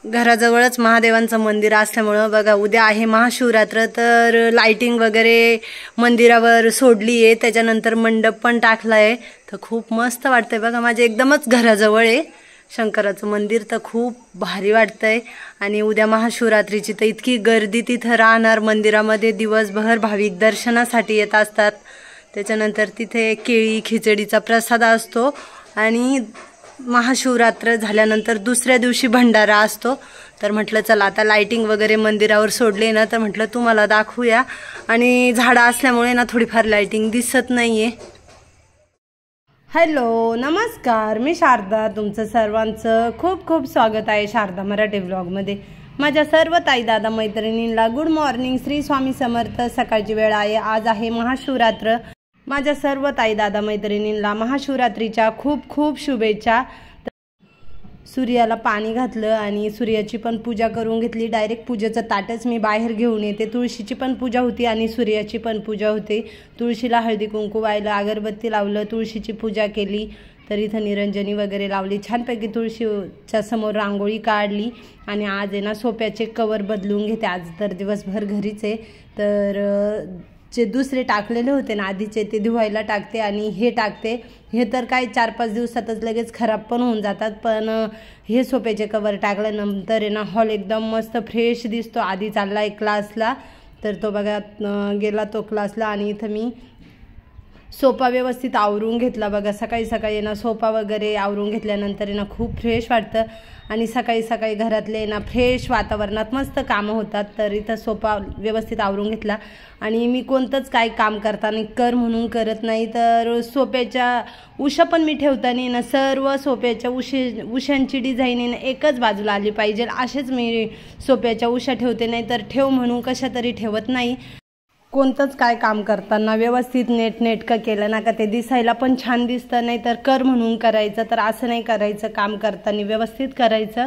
घराजवळच महादेवांचं मंदिर असल्यामुळं बघा उद्या आहे महाशिवरात्र, तर लाइटिंग वगैरे मंदिरावर सोडली आहे, त्याच्यानंतर मंडप पण टाकला आहे, तर खूप मस्त वाटतंय बघा. माझे एकदमच घराजवळ आहे शंकराचं मंदिर, तर खूप भारी वाटतंय. आणि उद्या महाशिवरात्रीची तर इतकी गर्दी तिथं राहणार, मंदिरामध्ये दिवसभर भाविक दर्शनासाठी येत असतात. त्याच्यानंतर तिथे केळी खिचडीचा प्रसाद असतो आणि महाशिवरात्र झाल्यानंतर दुसऱ्या दिवशी भंडारा असतो. तर म्हटलं चला आता लाइटिंग वगैरे मंदिरावर सोडले ना, तर म्हटलं तुम्हाला दाखवूया. आणि झाडं असल्यामुळे ना थोडीफार लाइटिंग दिसत नाहीये. हॅलो नमस्कार, मी शारदा, तुमचं सर्वांचं खूप खूप स्वागत आहे शारदा मराठी व्लॉगमध्ये. माझ्या सर्व ताई दादा मैत्रिणींना गुड मॉर्निंग, श्री स्वामी समर्थ. सकाळची वेळ आहे, आज आहे महाशिवरात्र. माझ्या सर्व ताई दादा मैत्रिणींना महाशिवरात्रीच्या खूप खूप शुभेच्छा. सूर्याला पाणी घातलं आणि सूर्याची पण पूजा करून घेतली. डायरेक्ट पूजेचं ताटच मी बाहेर घेऊन येते. तुळशीची पण पूजा होती आणि सूर्याची पण पूजा होती. तुळशीला हळदी कुंकू वाहिलं, अगरबत्ती लावलं, तुळशीची पूजा केली. तर इथं निरंजनी वगैरे लावली, छानपैकी तुळशीच्या समोर रांगोळी काढली. आणि आज आहे ना सोप्याचे कवर बदलून घेते, आज तर दिवसभर घरीच आहे. तर जे दुसरे टाकलेले होते ना आधीचे ते धुवायला टाकते आणि हे टाकते. हे तर काय 4-5 दिवसातच लगेच खराब पण होऊन जातात, पण हे सोप्याचे कवर टाकल्यानंतर आहे ना हॉल एकदम मस्त फ्रेश दिसतो. आधी चालला आहे क्लासला, तर तो बघा गेला तो क्लासला. आणि इथं मी सोफा व्यवस्थित आवरून घेतला बघा. सकाळी सकाळी ना सोफा वगैरे आवरून घेतल्यानंतर ना खूप फ्रेश वाटतं. आणि सकाळी सकाळी घरातले ना फ्रेश वातावरणात मस्त कामं होतात. तर इथं सोफा व्यवस्थित आवरून घेतला. आणि मी कोणतंच काय काम करताना कर म्हणून करत नाही, तर सोप्याच्या उशा पण मी ठेवताना ना सर्व सोप्याच्या उशांची डिझाईन ना एकच बाजूला आली पाहिजे असेच मी सोप्याच्या उशा ठेवते, नाही तर ठेव म्हणून कशा तरी ठेवत नाही. कोणतंच काय काम करताना व्यवस्थित नेटनेटकं केलं ना का ते दिसायला पण छान दिसतं, नाही तर कर म्हणून करायचं. तर असं नाही करायचं, काम करताना व्यवस्थित करायचं.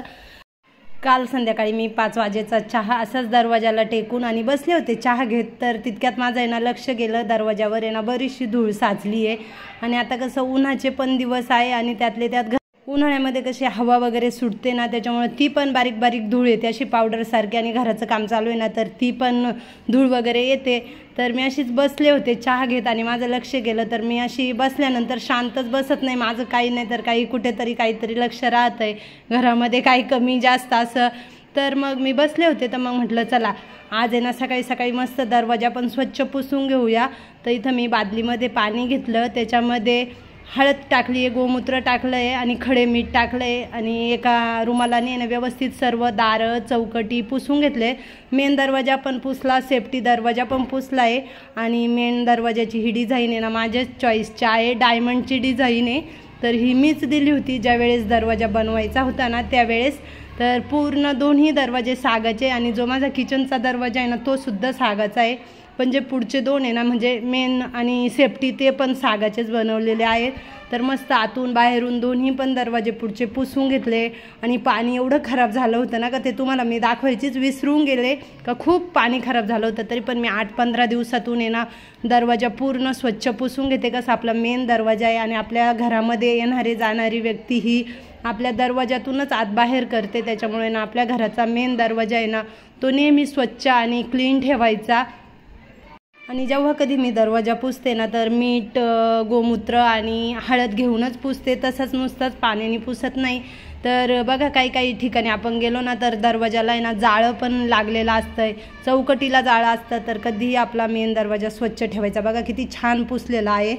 काल संध्याकाळी मी 5 वाजेचा चहा असाच दरवाजाला टेकून आणि बसले होते चहा घेत. तर तितक्यात माझं आहे ना लक्ष गेलं दरवाजावर आहे ना बरीचशी धूळ साचली आहे. आणि आता कसं उन्हाचे पण दिवस आहे आणि त्यातले त्यात उन्हाळ्यामध्ये कशी हवा वगैरे सुटते ना, त्याच्यामुळे ती पण बारीक बारीक धूळ येते अशी पावडरसारखी. आणि घराचं काम चालू आहे ना तर ती पण धूळ वगैरे येते. तर मी अशीच बसले होते चहा घेत आणि माझं लक्ष गेलं. तर मी अशी बसल्यानंतर शांतच बसत नाही, माझं काही नाही तर काही कुठेतरी काहीतरी लक्ष राहत आहे घरामध्ये, काही कमी जास्त असं. तर मग मी बसले होते, तर मग म्हटलं चला आज आहे ना सकाळी सकाळी मस्त दरवाजा पण स्वच्छ पुसून घेऊया. तर इथं मी बादलीमध्ये पाणी घेतलं, त्याच्यामध्ये हळद टाकली आहे, गोमूत्र टाकलं आहे आणि खडे मीठ टाकलं आहे. आणि एका रुमालाने ना व्यवस्थित सर्व दारं चौकटी पुसून घेतले. मेन दरवाजा पण पुसला, सेफ्टी दरवाजा पण पुसला आहे. आणि मेन दरवाजाची ही डिझाईन आहे ना माझ्याच चॉईसची आहे, डायमंडची डिझाईन आहे. तर ही मीच दिली होती ज्यावेळेस दरवाजा बनवायचा होता ना त्यावेळेस. तर पूर्ण दोन्ही दरवाजे सागाचे. आणि जो माझा किचनचा दरवाजा आहे ना तो सुद्धा सागाचा आहे, पण जे पुढचे 2 आहे ना म्हणजे मेन आणि सेफ्टी ते पण सागाचेच बनवलेले आहेत. तर मस्त आतून बाहेरून दोन्ही पण दरवाजे पुढचे पुसून घेतले. आणि पाणी एवढं खराब झालं होतं ना का ते तुम्हाला मी दाखवायचीच विसरून गेले, का खूप पाणी खराब झालं होतं. तरी पण मी 8-15 दिवसातून आहे ना दरवाजा पूर्ण स्वच्छ पुसून घेते. कसं आपला मेन दरवाजा आहे आणि आपल्या घरामध्ये येणारे जाणारी व्यक्ती ही आपल्या दरवाजातूनच आत बाहेर करते, त्याच्यामुळे ना आपल्या घराचा मेन दरवाजा आहे ना तो नेहमी स्वच्छ आणि क्लीन ठेवायचा. आणि जेव्हा कधी मी दरवाजा पुसते ना तर मीठ, गोमूत्र आणि हळद घेऊनच पुसते, तसंच नुसतंच पाण्याने पुसत नाही. तर बघा काही ठिकाणी आपण गेलो ना तर दरवाजाला आहे ना जाळं पण लागलेलं असतंय, चौकटीला जाळं असतं. तर कधीही आपला मेन दरवाजा स्वच्छ ठेवायचा. बघा किती छान पुसलेला आहे.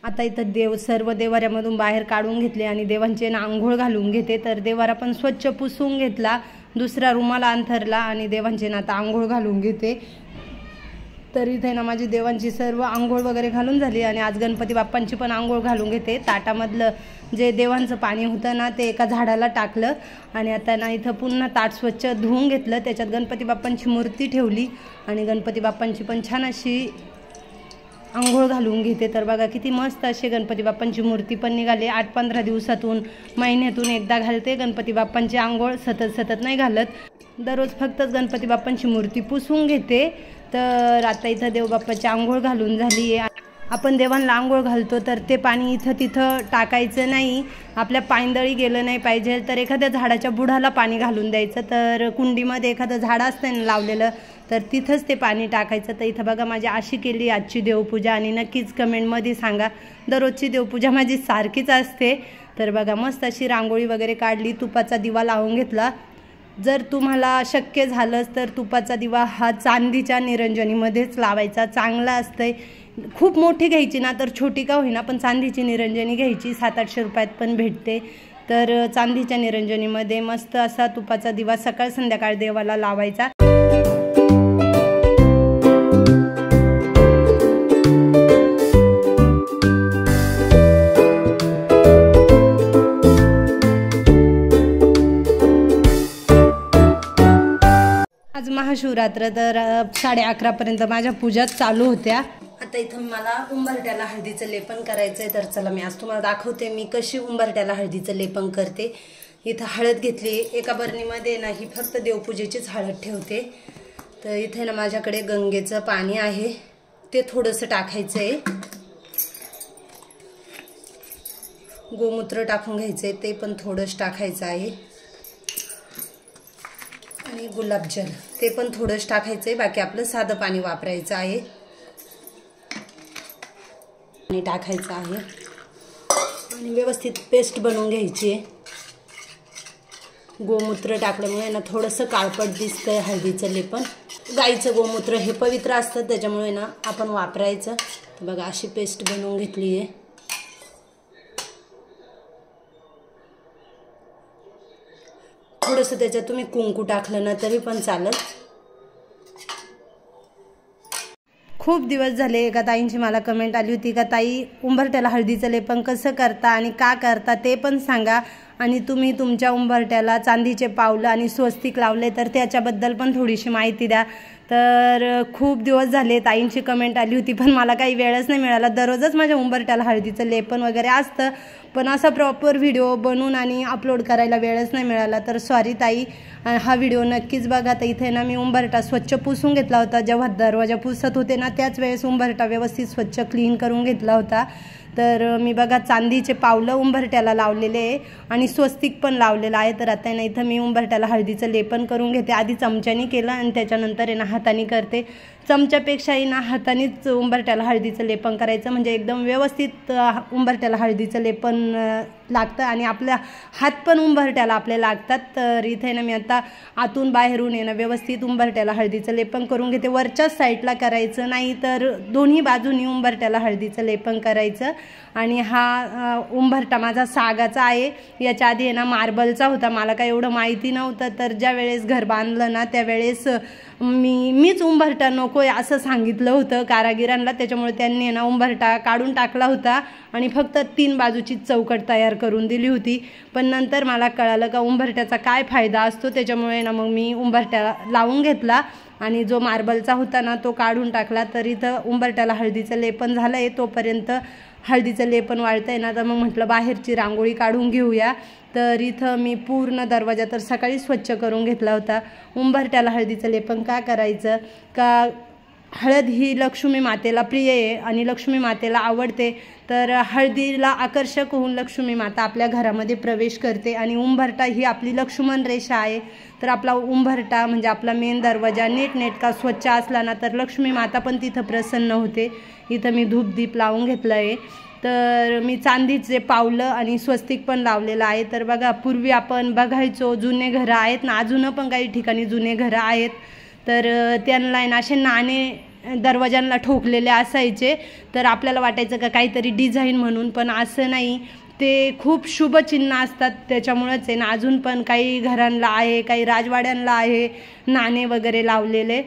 आता इथं सर्व देवाऱ्यामधून बाहेर काढून घेतले आणि देवांचे ना आंघोळ घालून घेते. तर देवारा पण स्वच्छ पुसून घेतला, दुसरा रुमाला अंथरला आणि देवांचे ना आता आंघोळ घालून घेते. तर इथे ना माझी देवांची सर्व आंघोळ वगैरे घालून झाली. आणि आज गणपती बाप्पांची पण आंघोळ घालून घेते. ताटामधलं जे देवांचं पाणी होतं ना ते एका झाडाला टाकलं. आणि आता ना इथं पुन्हा ताट स्वच्छ धुवून घेतलं, त्याच्यात गणपती बाप्पांची मूर्ती ठेवली आणि गणपती बाप्पांची पण छान अशी आंघोळ घालून घेते. तर बघा किती मस्त अशी गणपती बाप्पांची मूर्ती पण निघाली. 8-15 दिवसातून महिन्यातून एकदा घालते गणपती बाप्पांची आंघोळ, सतत नाही घालत. दररोज फक्तच गणपती बाप्पांची मूर्ती पुसून घेते. तर आता इथं देवबाप्पाची आंघोळ घालून झाली आहे. आपण देवांना आंघोळ घालतो तर ते पाणी इथं तिथं टाकायचं नाही, आपल्या पायंदळी गेलं नाही पाहिजे. तर एखाद्या झाडाच्या बुडाला पाणी घालून द्यायचं. तर कुंडीमध्ये एखादं झाड असतं ना लावलेलं तर तिथंच ते पाणी टाकायचं. तर इथं बघा माझी अशी केली आजची देवपूजा. आणि नक्कीच कमेंटमध्ये सांगा, दररोजची देवपूजा माझी सारखीच असते. तर बघा मस्त अशी रांगोळी वगैरे काढली, तुपाचा दिवा लावून घेतला. जर तुम्हाला शक्य झालंच तर तुपाचा दिवा हा चांदीच्या निरंजनीमध्येच लावायचा, चांगला असतंय. खूप मोठी घ्यायची ना तर छोटी का होईना पण चांदीची निरंजनी घ्यायची, 700-800 रुपयात पण भेटते. तर चांदीच्या निरंजनीमध्ये मस्त असा तुपाचा दिवा सकाळ संध्याकाळ देवाला लावायचा. आज महाशिवरात्र तर 11:30पर्यंत माझ्या पूजा चालू होत्या. आता इथं मला उंबरट्याला हळदीचं लेपन करायचं आहे. तर चला मी आज तुम्हाला दाखवते मी कशी उंबरट्याला हळदीचं लेपन करते. इथं हळद घेतली, एका बरणीमध्ये नाही फक्त देवपूजेचीच हळद ठेवते. तर इथे ना माझ्याकडे गंगेचं पाणी आहे, ते थोडंसं टाकायचं आहे. गोमूत्र टाकून घ्यायचं आहे, ते पण थोडंच टाकायचं आहे. आणि गुलाबजल ते पण थोडंच टाकायचं आहे, बाकी आपलं साधं पाणी वापरायचं आहे. पाणी टाकायचं आहे आणि व्यवस्थित पेस्ट बनवून घ्यायची आहे. गोमूत्र टाकल्यामुळे ना थोडंसं काळपट दिसतंय हळदीचं लेपन. गाईचं गोमूत्र हे पवित्र असतं त्याच्यामुळे ना आपण वापरायचं. बघा अशी पेस्ट बनवून घेतली आहे. थोडंसं त्याच्यात तुम्ही कुंकू टाकलं ना तरी पण चालेल. खूप दिवस झाले एका ताईंची मला कमेंट आली होती का ताई उंबरट्याला हळदीचं लेपन कसं करता आणि का करता ते पण सांगा. आणि तुम्ही तुमच्या उंबरट्याला चांदीचे पावलं आणि स्वस्तिक लावले तर त्याच्याबद्दल पण थोडीशी माहिती द्या. तर खूप दिवस झाले ताईंची कमेंट आली होती पण मला काही वेळच नाही मिळाला. दररोजच माझ्या उंबरट्याला हळदीचं लेपन वगैरे असतं पण असा प्रॉपर व्हिडिओ बनवून आणि अपलोड करायला वेळच नाही मिळाला. तर सॉरी ताई, हा व्हिडिओ नक्कीच बघा. तर इथे ना मी उंबरटा स्वच्छ पुसून घेतला होता. जेव्हा दरवाजा पुसत होते ना त्याच वेळेस उंबरटा व्यवस्थित स्वच्छ क्लीन करून घेतला होता. तर मी बघा चांदीचे पावलं उंबरट्याला लावलेले आहे आणि स्वस्तिक पण लावलेलं आहे. तर आता ना इथं मी उंबरट्याला हळदीचं लेपन करून घेते. आधी चमच्याने केलं आणि त्याच्यानंतर आहे ना हाताने करते. चमच्यापेक्षाही ना हातानेच उंबरट्याला हळदीचं लेपन करायचं म्हणजे एकदम व्यवस्थित उंबरट्याला हळदीचं लेपन लागतं आणि आपल्या हात पण उंबरट्याला आपले लागतात. तर इथे ना मी आता आतून बाहेरून आहे ना व्यवस्थित उंबरट्याला हळदीचं लेपन करून घेते. वरच्याच साईडला करायचं नाही तर दोन्ही बाजूनी उंबरट्याला हळदीचं लेपन करायचं. आणि हा उंबरटा माझा सागाचा आहे. याच्या आधी आहे ना मार्बलचा होता, मला काही एवढं माहिती नव्हतं. तर ज्या वेळेस घर बांधलं ना त्यावेळेस मीच उंबरटा नको आहे असं सांगितलं होतं कारागिरांना. त्याच्यामुळे त्यांनी ना उंबरटा काढून टाकला होता आणि फक्त 3 बाजूची चौकट तयार करून दिली होती. पण नंतर मला कळालं का उंबरट्याचा काय फायदा असतो, त्याच्यामुळे ना मग मी उंबरट्या लावून घेतला आणि जो मार्बलचा होता ना तो काढून टाकला. तर इथं उंबरट्याला हळदीचं लेपन झालं आहे. तोपर्यंत हळदीचं लेपन वाळतंय ना तर मग म्हटलं बाहेरची रांगोळी काढून घेऊया. तर इथं मी पूर्ण दरवाजा तर सकाळी स्वच्छ करून घेतला होता. उंबरट्याला हळदीचं लेपन का करायचं का हळद ही लक्ष्मी मातेला प्रिय आहे आणि लक्ष्मी मातेला आवडते. तर हळदीला आकर्षक होऊन लक्ष्मी माता आपल्या घरामध्ये प्रवेश करते आणि उंबरटा ही आपली लक्ष्मण रेषा आहे. तर आपला उंबरटा म्हणजे आपला मेन दरवाजा नीटनेटका स्वच्छ असला ना तर लक्ष्मी माता पण तिथं प्रसन्न होते. इथं मी धूपदीप लावून घेतलं आहे. तर मी चांदीचे पावलं आणि स्वस्तिक पण लावलेलं आहे. तर बघा पूर्वी आपण बघायचो जुने घरं आहेत ना, अजून पण काही ठिकाणी जुने घरं आहेत तर त्यांना ना असे नाणे दरवाजांना ठोकलेले असायचे. तर आपल्याला वाटायचं का काहीतरी डिझाईन म्हणून, पण असं नाही, ते खूप शुभ चिन्ह असतात. त्याच्यामुळेच आहे ना अजून पण काही घरांना आहे, काही राजवाड्यांना आहे नाणे वगैरे लावलेले.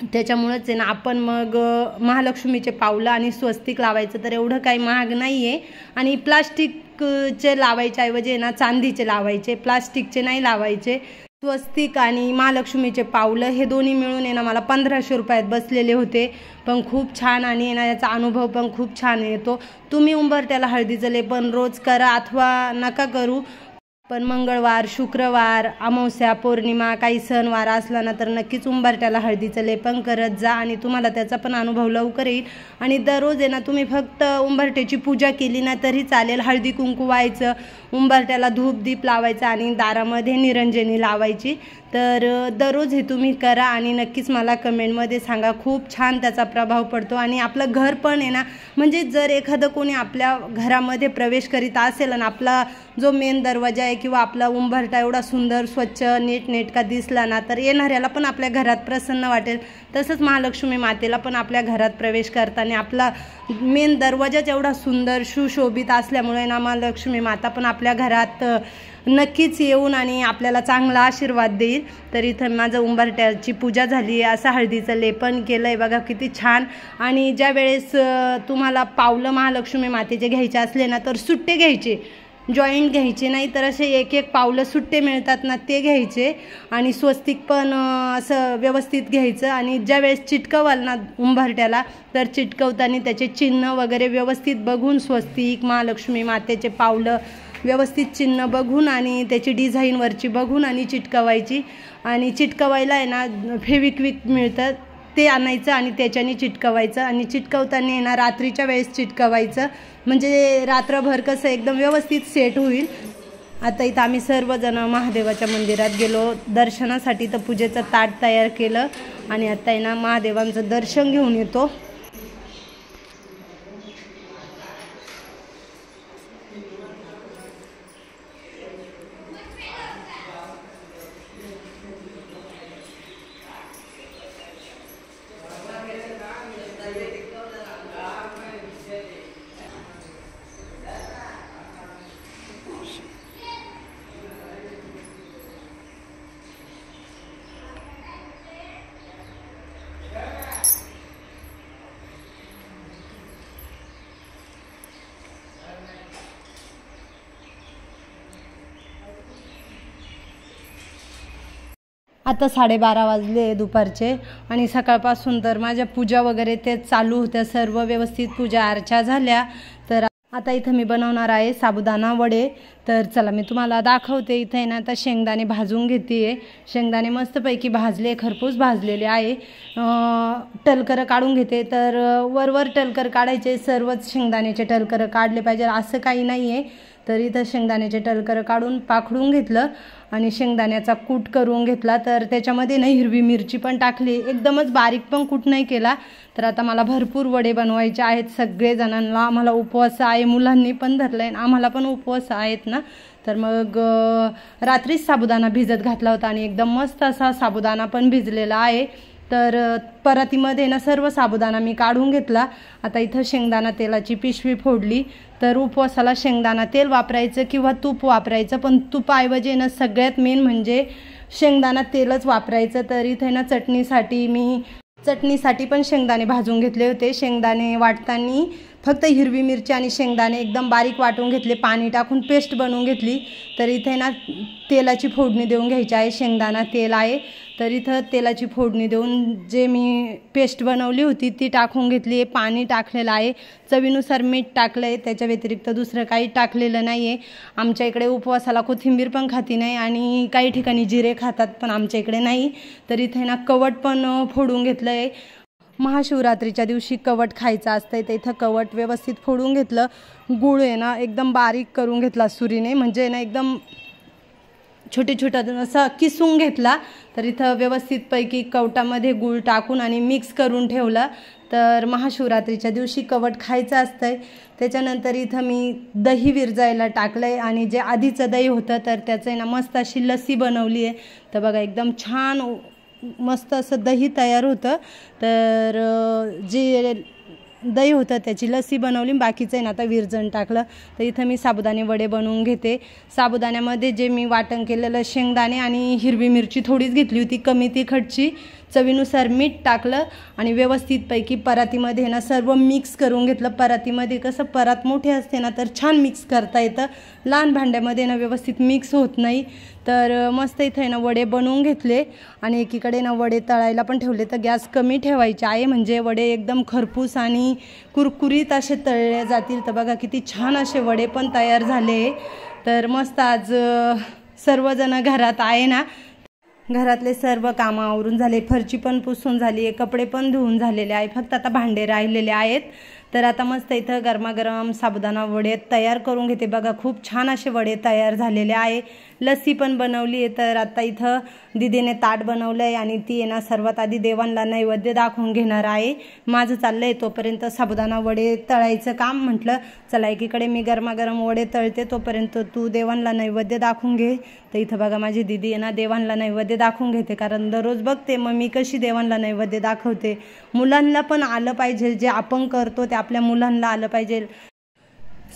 त्याच्यामुळेच आहे ना आपण मग महालक्ष्मीचे पावलं आणि स्वस्तिक लावायचं. तर एवढं काही महाग नाही आहे आणि प्लास्टिकचे लावायच्या ऐवजी ना चांदीचे लावायचे, प्लास्टिकचे नाही लावायचे. स्वस्तिक आणि महालक्ष्मीचे पावलं हे दोन्ही मिळून आहे ना मला 1500 रुपयात बसलेले होते. पण खूप छान आणि ना याचा अनुभव पण खूप छान येतो. तुम्ही उंबरट्याला हळदीचं लेपन रोज करा अथवा नका करू, पण मंगळवार, शुक्रवार, अमावस्या, पौर्णिमा काही सणवार असला ना तर नक्कीच उंबरठ्याला हळदीचं लेपन करत जा आणि तुम्हाला त्याचा पण अनुभव लवकर येईल। आणि दररोज आहे ना तुम्ही फक्त उंबरठ्याची पूजा केली ना तरी चालेल, हळदी कुंकू व्हायचं, उंबरठ्याला धूप दीप लावायचा आणि दारामध्ये निरंजनी लावायची। तर दररोज हे तुम्ही करा आणि नक्कीच मला कमेंटमध्ये सांगा, खूप छान त्याचा प्रभाव पडतो। आणि आपलं घर पण आहे ना, म्हणजे जर एखादं कोणी आपल्या घरामध्ये प्रवेश करीत असेल आणि आपला जो मेन दरवाजा आहे किंवा आपला उंबरठा एवढा सुंदर स्वच्छ नीटनेटका दिसला ना तर येणाऱ्याला पण आपल्या घरात प्रसन्न वाटेल। तसंच महालक्ष्मी मातेला पण आपल्या घरात प्रवेश करताना आपला मेन दरवाजाच एवढा सुंदर सुशोभित असल्यामुळे ना महालक्ष्मी माता पण आपल्या घरात नक्कीच येऊन आणि आपल्याला चांगला आशीर्वाद देईल। तर इथं माझं उंबरठ्याची पूजा झाली, असं हळदीचं लेपन केलं आहे बघा किती छान। आणि ज्या वेळेस तुम्हाला पावलं महालक्ष्मी मातेचे घ्यायचे असले ना तर सुट्टे घ्यायचे, जॉईंट घ्यायचे नाही तर असे एक एक पावलं सुट्टे मिळतात ना ते घ्यायचे आणि स्वस्तिक पण असं व्यवस्थित घ्यायचं। आणि ज्या वेळेस चिटकवाल ना उंबरठ्याला तर चिटकवताना त्याचे चिन्ह वगैरे व्यवस्थित बघून, स्वस्तिक महालक्ष्मी मातेचे पावलं व्यवस्थित चिन्ह बघून आणि त्याची डिझाईनवरची बघून आणि चिटकवायची। आणि चिटकवायला आहे ना फेविक्विक मिळतं ते आणायचं आणि त्याच्याने चिटकवायचं आणि चिटकवताना आहे ना रात्रीच्या वेळेस चिटकवायचं, म्हणजे रात्रभर कसं एकदम व्यवस्थित सेट होईल। आता इथं आम्ही सर्वजण महादेवाच्या मंदिरात गेलो दर्शनासाठी, तर पूजेचं ताट तयार केलं आणि आता आहे ना महादेवांचं दर्शन घेऊन येतो। आता 12:30 वाजले दुपारचे आणि सकाळपासून तर माझ्या पूजा वगैरे ते चालू होत्या, सर्व व्यवस्थित पूजा अर्चा झाल्या। तर आता इथं मी बनवणार आहे साबुदाणा वडे। तर चला मी तुम्हाला दाखवते। इथे आहे ना आता शेंगदाणे भाजून घेते, शेंगदाणे मस्तपैकी भाजले, खरपूस भाजलेले आहे। टलकर काढून घेते, तर वरवर टलकर काढायचे, सर्वच शेंगदाण्याचे टलकर काढले पाहिजे असं काही नाही आहे। तर इथं शेंगदाण्याचे टलकर काढून पाखडून घेतलं आणि शेंगदाण्याचा कूट करून घेतला। तर त्याच्यामध्ये ना हिरवी मिरची पण टाकली, एकदमच बारीक पण कूट नाही केला। तर आता मला भरपूर वडे बनवायचे आहेत सगळेजणांना, आम्हाला उपवास आहे, मुलांनी पण धरलं आहे, आम्हाला पण उपवास आहेत ना। तर मग रात्रीच साबुदाणा भिजत घातला होता आणि एकदम मस्त असा साबुदाणा पण भिजलेला आहे। तर परातीमध्ये ना सर्व साबुदाणा मी काढून घेतला। आता इथं शेंगदाणा तेलाची पिशवी फोडली। तर उपवासाला शेंगदाणा तेल वापरायचं किंवा तूप वापरायचं, पण तुपाऐवजी ना सगळ्यात मेन म्हणजे शेंगदाणा तेलच वापरायचं। तर इथे ना चटणीसाठी पण शेंगदाणे भाजून घेतले होते। शेंगदाणे वाटताना फक्त हिरवी मिरची आणि शेंगदाणे एकदम बारीक वाटून घेतले, पाणी टाकून पेस्ट बनवून घेतली। तर इथे ना तेलाची फोडणी देऊन घ्यायची आहे, शेंगदाणा तेल आहे। तर इथं तेलाची फोडणी देऊन जे मी पेस्ट बनवली होती ती टाकून घेतली आहे, पाणी टाकलेलं आहे, चवीनुसार मीठ टाकलं आहे, त्याच्या व्यतिरिक्त दुसरं काही टाकलेलं नाही आहे। आमच्या इकडे उपवासाला कोथिंबीर पण खाती नाही आणि काही ठिकाणी जिरे खातात, पण आमच्या इकडे नाही। तर इथे ना कवट पण फोडून घेतलं आहे, महाशिवरात्रीच्या दिवशी कवट खायचं असतं, तर इथं कवट व्यवस्थित फोडून घेतलं। गूळ आहे ना एकदम बारीक करून घेतला सुरीने, म्हणजे ना एकदम छोटे असं किसून घेतला। तर इथं व्यवस्थितपैकी कवटामध्ये गूळ टाकून आणि मिक्स करून ठेवलं। तर महाशिवरात्रीच्या दिवशी कवट खायचं असतंय। त्याच्यानंतर इथं मी दही विरजायला टाकलंय आणि जे आधीचं दही होतं तर त्याचं ना मस्त अशी लस्सी बनवली आहे। तर बघा एकदम छान मस्त असं दही तयार होतं। तर जे दही होतं त्याची लस्सी बनवली, बाकीचं आहे ना आता विरजण टाकलं। तर इथं मी साबुदाणे वडे बनवून घेते। साबुदाण्यामध्ये जे मी वाटण केलेलं शेंगदाणे आणि हिरवी मिरची थोडीच घेतली होती, कमी तिखटची चवीनुसार मीठ टाकलं आणि व्यवस्थितपैकी परातीमध्ये ना सर्व मिक्स करून घेतलं। परातीमध्ये कसं परात मोठी असते ना तर छान मिक्स करता येतं, लहान भांड्यामध्ये ना व्यवस्थित मिक्स होत नाही। तर मस्त इथे ना वडे बनवून घेतले आणि एकीकडे ना वडे तळायला पण ठेवले। तर गॅस कमी ठेवायचे आहे म्हणजे वडे एकदम खरपूस आणि कुरकुरीत असे तळले जातील। तर बघा किती छान असे वडे पण तयार झाले। तर मस्त आज सर्वजण घरात आहे ना, घरातले सर्व कामं आवरून झाले, फरची पण पुसून झाली आहे, कपडे पण धुवून झालेले आहे, फक्त आता भांडे राहिलेले आहेत। तर आता मस्त इथं गरमागरम साबुदाणा वडे तयार करून घेते। बघा खूप छान असे वडे तयार झालेले आहे। लस्सी पण बनवली आहे। तर आता इथं दीदीने ताट बनवलं आहे आणि ती ना सर्वात आधी देवांना नैवेद्य दाखवून घेणार आहे। माझं चाललं आहे तोपर्यंत साबुदाणा वडे तळायचं काम। म्हटलं चला एकीकडे मी गरमागरम वडे तळते तोपर्यंत तू देवांना नैवेद्य दाखवून घे। तर इथं बघा माझी दीदी आहे ना देवांना नैवेद्य दाखवून घेते, कारण दररोज बघते मग मी कशी देवांना नैवेद्य दाखवते। मुलांना पण आलं पाहिजे, जे आपण करतो ते आपल्या मुलांना आलं पाहिजे।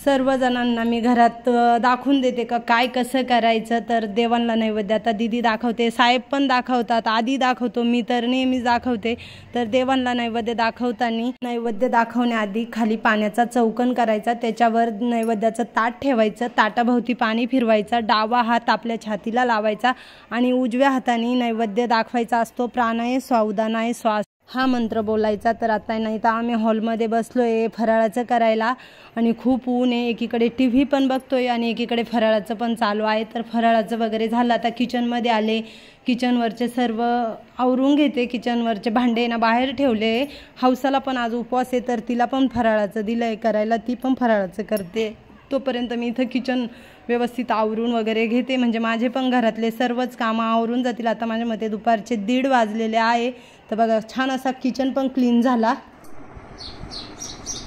सर्वजणांना मी घरात दाखवून देते का काय कसं करायचं। तर देवांना नैवेद्य आता दीदी दाखवते, साहेब पण दाखवतात, आधी दाखवतो, मी तर नेहमीच दाखवते। तर देवांना नैवेद्य दाखवताना नैवेद्य दाखवण्याआधी खाली पाण्याचा चौकन करायचा, त्याच्यावर नैवेद्याचं ताट ठेवायचं, ताटाभोवती पाणी फिरवायचं, डावा हात आपल्या छातीला लावायचा आणि उजव्या हाताने नैवेद्य दाखवायचा असतो। प्राणाय स्वाउदानाय स्वाहा हा मंत्र बोलायचा। तर आता नाही तर आम्ही हॉलमध्ये बसलोय फराळाचं करायला आणि खूप ऊन आहे, एकीकडे टीव्ही पण बघतोय आणि एकीकडे फराळाचं पण चालू आहे। तर फराळाचं वगैरे झालं, आता किचनमध्ये आले, किचनवरचे सर्व आवरून घेते। किचनवरचे भांडे ना बाहेर ठेवले, हौसाला पण आज उपवास आहे तर तिला पण फराळाचं दिलंय करायला, ती पण फराळाचं करते। तोपर्यंत मी इथं किचन व्यवस्थित आवरून वगैरे घेते, म्हणजे माझे पण घरातले सर्वच कामं आवरून जातील। आता माझ्या मते दुपारचे 1:30 वाजलेले आहे। तर बघा छान असा किचन पण क्लीन झाला।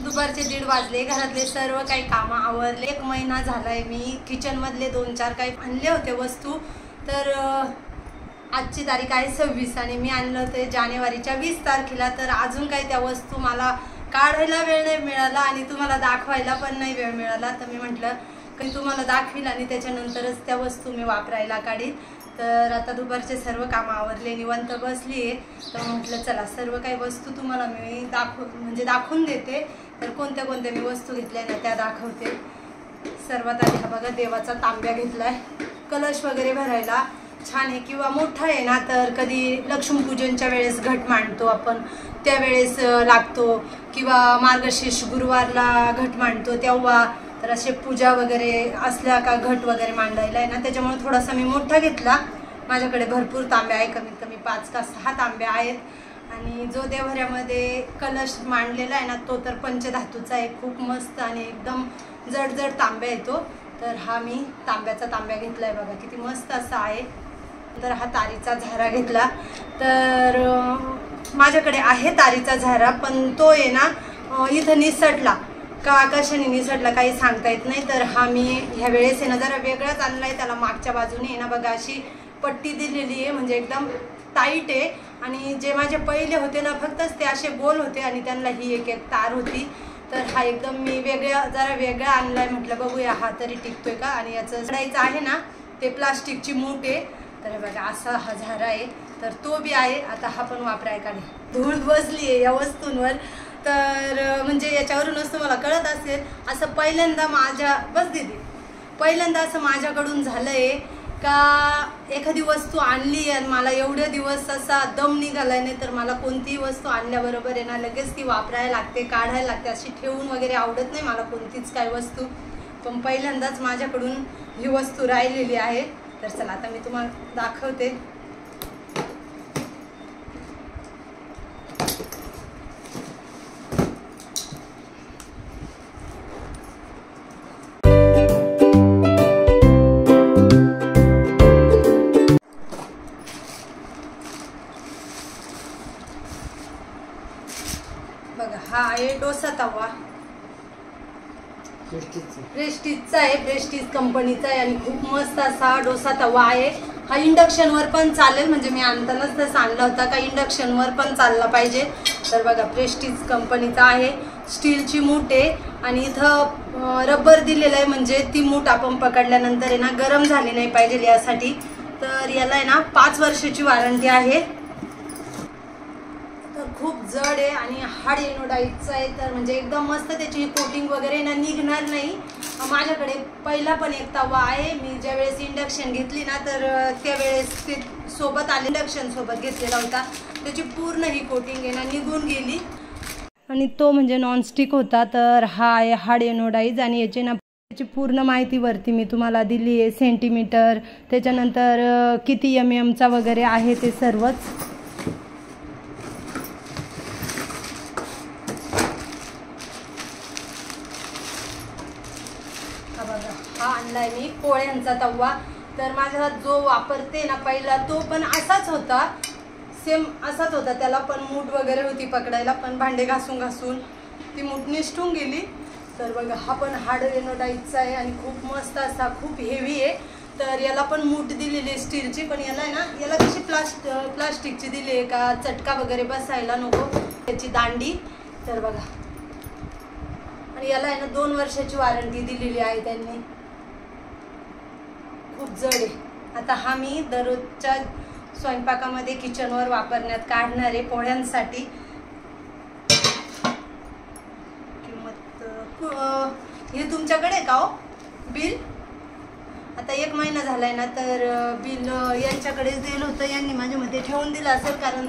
दुपारचे 1:30 वाजले, घरातले सर्व काही कामं आवरले। 1 महिना झालाय मी किचनमधले 2-4 काही आणले होते वस्तू। तर आजची तारीख आहे 26 आणि मी आणलं होते जानेवारीच्या 20 तारखेला। तर अजून काही त्या वस्तू मला काढायला वेळ नाही मिळाला आणि तुम्हाला दाखवायला पण नाही वेळ मिळाला। तर मी म्हटलं की तुम्हाला दाखवील आणि त्याच्यानंतरच त्या वस्तू मी वापरायला काढीन। तर आता दुपारचे सर्व कामं आवरले, निवांत बसली आहे। तर म्हटलं चला सर्व काही वस्तू तुम्हाला मी दाखवून देते। तर कोणत्या कोणत्या मी वस्तू घेतल्या ना त्या दाखवते। सर्वात आधी हा बघा देवाचा तांब्या घेतलाय, कलश वगैरे भरायला छान आहे, किंवा मोठा आहे ना तर कधी लक्ष्मीपूजनच्या वेळेस घट मांडतो आपण त्यावेळेस लागतो, किंवा मार्गशीर्ष गुरुवारला घट मांडतो तेव्हा। तर असे पूजा वगैरे असल्या का घट वगैरे मांडायला आहे ना, त्याच्यामुळे थोडासा मी मोठा घेतला। माझ्याकडे भरपूर तांब्या आहे, कमीत कमी 5 का 6 तांब्या आहेत। आणि जो देवऱ्यामध्ये कलश मांडलेला आहे ना तो तर पंचधातूचा आहे, खूप मस्त आणि एकदम जड तांब्या येतो। तर हा मी तांब्याचा तांब्या घेतलाय, बघा किती मस्त असा आहे। तर हा तारीचा झारा घेतला। तर माझ्याकडे आहे तारीचा झारा, पण तो आहे ना इथं निसटला का कशाने निसटला काही सांगता येत नाही। तर हा मी ह्या वेळेस आहे ना जरा वेगळाच आणलाय, त्याला मागच्या बाजूने आहे ना बघा अशी पट्टी दिलेली आहे, म्हणजे एकदम टाईट आहे। आणि जे माझे पहिले होते ना फक्तच ते असे गोल होते आणि त्यांना ही एक तार होती। तर हा एकदम मी जरा वेगळा आणलाय, म्हटलं बघूया हा तरी टिकतोय का। आणि याचं चढायचं आहे ना ते प्लास्टिकची मूठ आहे। तर बघा असा हा झारा आहे, तर तो बी आहे। आता हा पण वापरायला काढे, धूळ बसली आहे या वस्तूंवर। तर म्हणजे याच्यावरूनच तुम्हाला कळत असेल, असं पहिल्यांदा असं माझ्याकडून झालंय का एखादी वस्तू आणली आणि मला एवढे दिवस असा दम निघालाय नाही। तर मला कोणतीही वस्तू आणल्याबरोबर आहे ना लगेच ती वापरायला लागते, काढायला लागते, अशी ठेवून वगैरे आवडत नाही मला कोणतीच काही वस्तू। पण पहिल्यांदाच माझ्याकडून ही वस्तू राहिलेली आहे। तर चला आता मी तुम्हाला दाखवते। बघा हा आहे डोसा तवा, प्रेस्टिजचा आहे, प्रेस्टिज कंपनीचा आहे आणि खूप मस्त असा डोसा तवा आहे। हा इंडक्शनवर पण चालेल, म्हणजे मी आणतानाच तसं आणला होता का इंडक्शनवर पण चालला पाहिजे। तर बघा प्रेस्टिज कंपनीचा आहे, स्टीलची मूठ आहे आणि इथं रबर दिलेलं आहे, म्हणजे ती मूठ आपण पकडल्यानंतर आहे ना गरम झाली नाही पाहिजे यासाठी। तर याला आहे ना 5 वर्षाची वॉरंटी आहे। जड आहे आणि हाड एनोडाईटचं आहे, तर म्हणजे एकदम मस्त त्याची कोटिंग वगैरे ना निघणार नाही. माझ्याकडे पहिला पण एक तवा आहे, मी ज्यावेळेस इंडक्शन घेतली ना तर त्यावेळेस ते सोबत आले, इंडक्शन सोबत घेतलेला होता, त्याची पूर्ण ही कोटिंग आहे ना निघून गेली आणि तो म्हणजे नॉनस्टिक होता. तर हा आहे हाड एनोडाईज आणि याची ना त्याची पूर्ण माहिती वरती मी तुम्हाला दिली आहे, सेंटीमीटर, त्याच्यानंतर किती MM चा वगैरे आहे ते सर्वच. हा आणलाय मी पोळ्यांचा तवा. तर माझा जो वापरते ना पहिला तो पण असाच होता, सेम असाच होता, त्याला पण मूठ वगैरे होती पकडायला, पण भांडे घासून घासून ती मूठ निसटून गेली. तर बघा हा पण हार्ड एनोडाईजचा आहे आणि खूप मस्त असा, खूप हेवी आहे. तर याला पण मूठ दिलेली आहे स्टीलची, पण याला आहे ना याला कशी प्लास्टिकची दिली आहे का चटका वगैरे बसायला नको, त्याची दांडी. तर बघा आणि याला आहे ना 2 वर्षाची वॉरंटी दिलेली आहे त्यांनी. खूप जड आहे. आता हा मी दररोजच्या स्वयंपाकामध्ये किचनवर वापरण्यात काढणार आहे पोळ्यांसाठी. हे तुमच्याकडे का हो बिल? आता 1 महिना झालाय ना, तर बिल यांच्याकडेच दिलं होतं, यांनी माझ्या मध्ये ठेवून दिलं असेल, कारण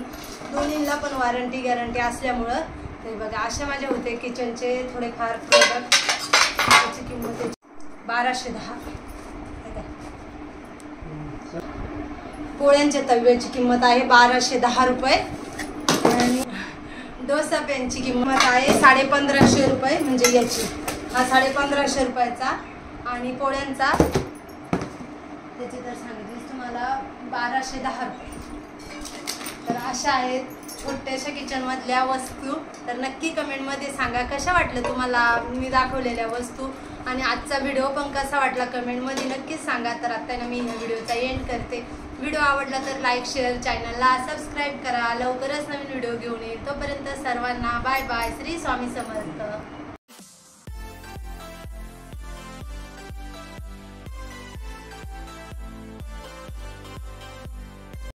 दोन्हीला पण वॉरंटी गॅरंटी असल्यामुळं. तर बघा अशा माझ्या होते किचनचे थोडेफार प्रोडक्ट. त्याची किंमत 1210. पोळ्यांच्या तव्याची किंमत आहे 1210 रुपये आणि डोसा पॅनची किंमत आहे 1550 रुपये, म्हणजे याची हा 1550 रुपयाचा आणि पोळ्यांचा त्याची तर सांगितलीच तुम्हाला 1210 रुपये. तर अशा आहेत छोट्याशा किचनमधल्या वस्तू. तर नक्की कमेंटमध्ये सांगा कशा वाटलं तुम्हाला मी दाखवलेल्या वस्तू आणि आजचा व्हिडिओ पण कसा वाटला कमेंटमध्ये नक्कीच सांगा. तर आता ना मी ह्या व्हिडिओचा एंड करते. व्हिडिओ आवडला तर लाईक शेअर, चॅनलला सबस्क्राईब करा. लवकरच नवीन व्हिडिओ घेऊन येईल. तोपर्यंत सर्वांना बाय बाय. श्री स्वामी समर्थ.